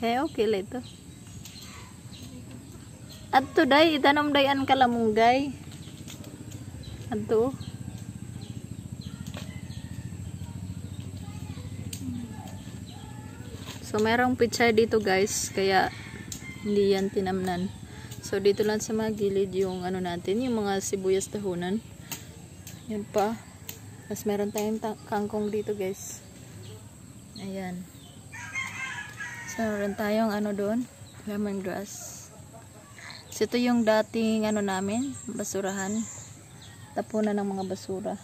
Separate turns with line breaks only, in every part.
Kaya okay lang ito. At to day, itanom dayan kalamunggay. At to. So, mayroong pichay dito guys. Kaya, hindi yan tinamnan. So, dito lang sa mga gilid yung ano natin, yung mga sibuyas dahunan. Yan pa. Tapos, meron tayong kangkong dito guys. Ayan. So, meron tayong ano doon, lemongrass. So, ito yung dating ano namin, basurahan. Tapunan ng mga basura.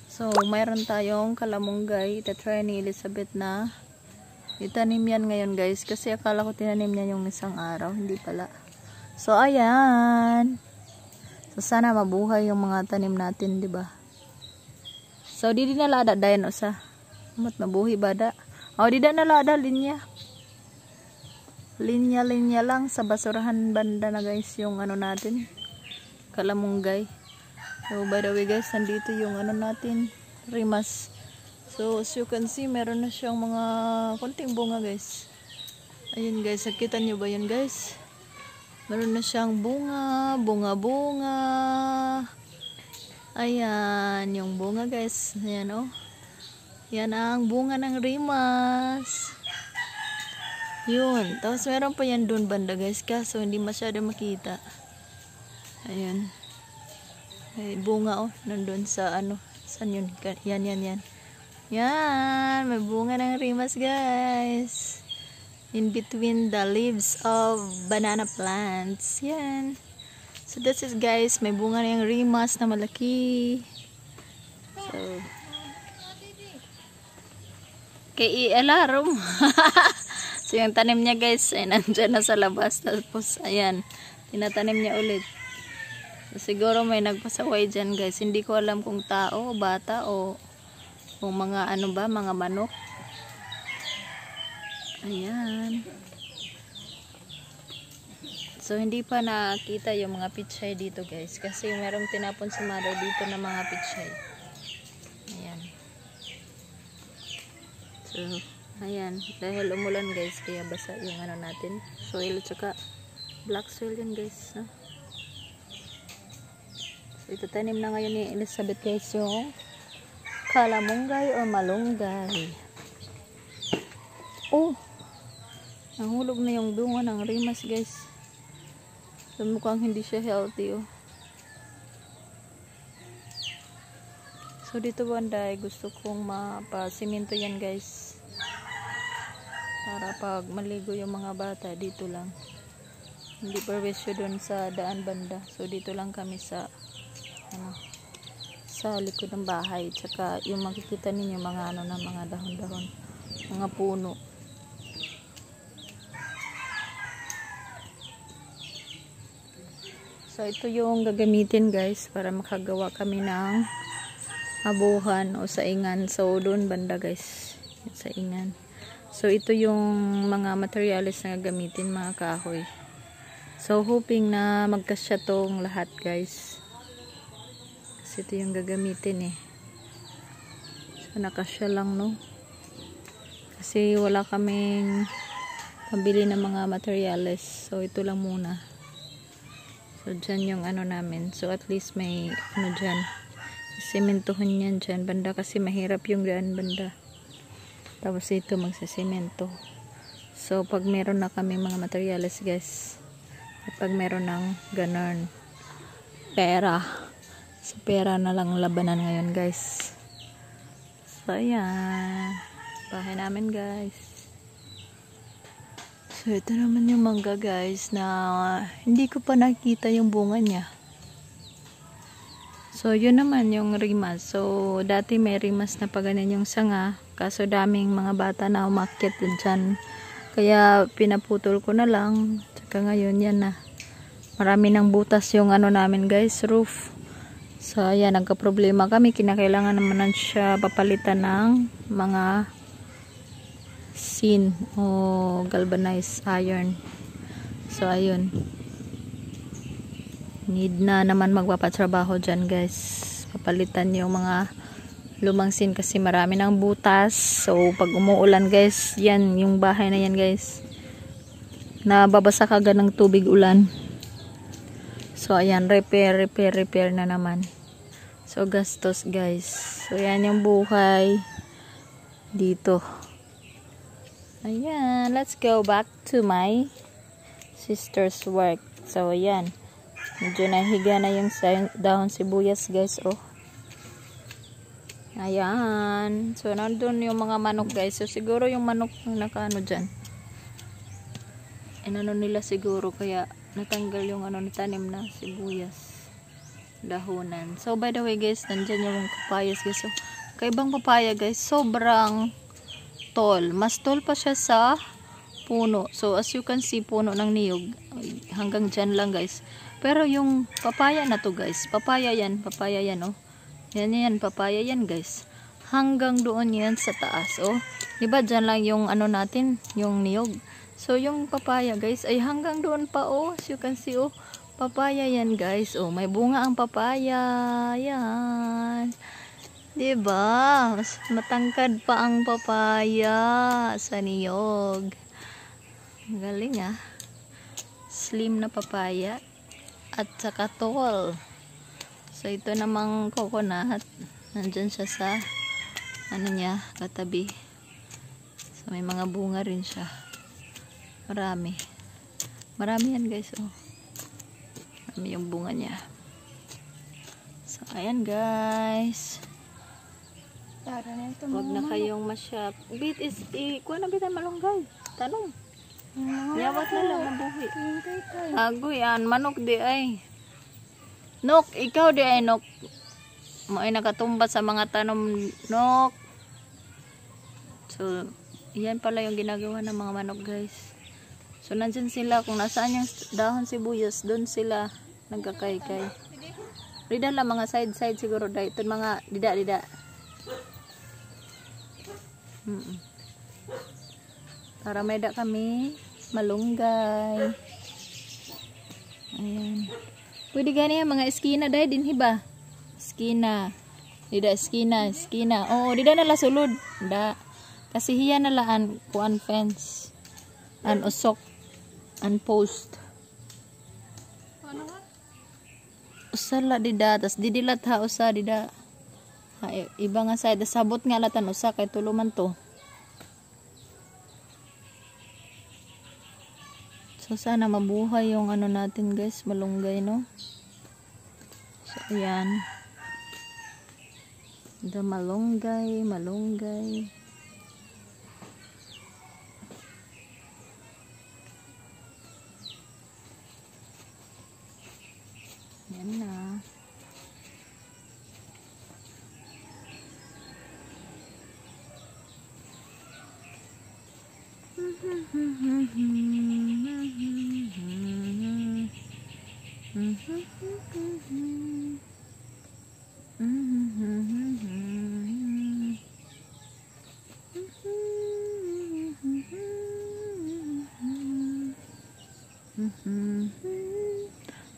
So, mayroon tayong kalamunggay. Itatry ni Elizabeth na itanim yan ngayon guys. Kasi akala ko tinanim niya yung isang araw. Hindi pala. So, ayan. So, sana mabuhay yung mga tanim natin, diba? So, di nalada dayan o sa. Mabuhi bada. O, di nalada linya. Linya-linya lang sa basurahan banda na guys yung ano natin, kalamunggay. So by the way guys, nandito yung ano natin, rimas. So as you can see, meron na siyang mga konting bunga guys. Ayun guys, nakita nyo ba yan guys? Meron na siyang bunga. Ayan, yung bunga guys. Ayan oh. Yan ang bunga ng rimas. Yun. Tapos meron pa yan doon banda guys. Kaso hindi masyado makita. Ayan. Ay, bunga oh. Nandun sa ano. Saan yun? Yan. Yan. May bunga ng rimas guys. In between the leaves of banana plants. Yan. So that's it guys. May bunga na yung rimas na malaki. So. Kay i-alarm. So, yung tanim niya guys, ay nandyan na sa labas. Tapos, ayan, tinatanim niya ulit. So, siguro may nagpasaway dyan guys. Hindi ko alam kung tao, bata, o kung mga ano ba, mga manok. Ayan. So, hindi pa nakita yung mga pichay dito guys. Kasi merong tinapon si mother dito na mga pichay. Ayan. So, ayan, dahil umulan guys, kaya basa yung ano natin, soil, tsaka black soil yan guys, no? So, itatanim na ngayon ni Elizabeth guys yung kalamunggay o malunggay. Oh, nahulog na yung bunga ng rimas guys. So, mukhang hindi siya healthy oh. So, dito banday, gusto kong mapasiminto yan guys. Para pag maligo yung mga bata, dito lang. Hindi perwisyo doon sa daan banda. So, dito lang kami sa, ano, sa likod ng bahay. Tsaka, yung makikita ninyo mga, ano na, mga dahon-dahon. Mga puno. So, ito yung gagamitin guys, para makagawa kami ng abuhan o saingan. So, doon banda guys. Saingan. So, ito yung mga materials na gagamitin, mga kahoy. So, hoping na magkasya tong lahat, guys. Kasi ito yung gagamitin, eh. So, nakasya lang, no? Kasi wala kaming pabili ng mga materials. So, ito lang muna. So, dyan yung ano namin. So, at least may, ano dyan. Sementohan yan dyan, banda. Kasi mahirap yung daan, banda. Tapos ito magsasemento. So pag meron na kami mga materials guys, at pag meron ng ganon pera, so pera na lang labanan ngayon guys. So ayan, bahay namin guys. So ito naman yung mangga guys na hindi ko pa nakita yung bunga niya. So yun naman yung rimas. So dati may rimas na pa ganyan yung sanga. Kaso daming mga bata na umakyat dyan. Kaya pinaputol ko na lang. Tsaka ngayon yan na. Marami ng butas yung ano namin guys, roof. So ayan, nagka-problema kami. Kinakailangan naman siya papalitan ng mga sin o galvanized iron. So ayun. Need na naman magpapatrabaho dyan guys. Papalitan yung mga lumangsin kasi marami ng butas. So pag umuulan guys, yan yung bahay na yan guys, nababasa kagad ng tubig ulan. So ayan, repair na naman. So gastos guys. So yan yung buhay dito. Ayan, let's go back to my sister's work. So ayan, medyo nahiga na yung dahon sibuyas guys. Oh, ayan. So nandun yung mga manok guys. So siguro yung manok yung nakaano dyan, inano nila siguro, kaya natanggal yung ano tanim na sibuyas dahonan. So by the way guys, nandyan yung papayas guys. So kaibang papaya guys, sobrang tall. Mas tall pa siya sa puno. So as you can see, puno ng niyog hanggang dyan lang guys. Pero yung papaya na to guys, papaya yan oh. Yan, papaya yan guys. Hanggang doon yan sa taas. Oh, diba dyan lang yung ano natin, yung niyog. So yung papaya guys ay hanggang doon pa. Oh, as you can see, oh, papaya yan guys. Oh, may bunga ang papaya. Yan. Diba? Mas matangkad pa ang papaya sa niyog. Galing ah. Slim na papaya. At saka tall. So ito namang coconut. Nandyan siya sa ano niya, katabi. So may mga bunga rin siya. Marami. Marami yan guys. Oh. Marami yung bunga niya. So ayan guys. Huwag na kayong masyap. Bit is, kuha na bitan malunggay. Tanong. Yawat na lang, mabuhi. Agoy, yan. Manok di ay. Nok, ikaw di ay, Nok. Mo ay nakatumba sa mga tanom, Nok. So, yan pala yung ginagawa ng mga manok, guys. So, nandyan sila. Kung nasaan yung dahon sibuyas, doon sila nagkakaykay. Rida lang, mga side siguro. Ito mga dida. Para may da kami malunggay. Ayan. Pwede gani mga eskina dahil din hiba. Eskina. Dida eskina. Oo, dida nala sulod. Da. Kasi hiya nalaan kuan fence. An usok. An post. Ano nga? Usala dida. Tas didilat ha usa dida. Ha, iba nga side. Sabot nga latan usa kay tuluman to. So sana mabuhay yung ano natin guys, malunggay no. So ayan. The malunggay. Yan na.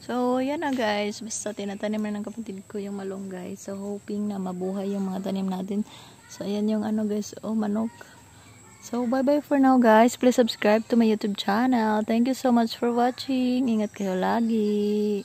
So, yan na guys. Basta tinatanim na ng kapatid ko yung malunggay. So, hoping na mabuhay yung mga tanim natin. So, ayan yung ano guys. Oh, manok. So, bye-bye for now guys. Please subscribe to my YouTube channel. Thank you so much for watching. Ingat kayo lagi.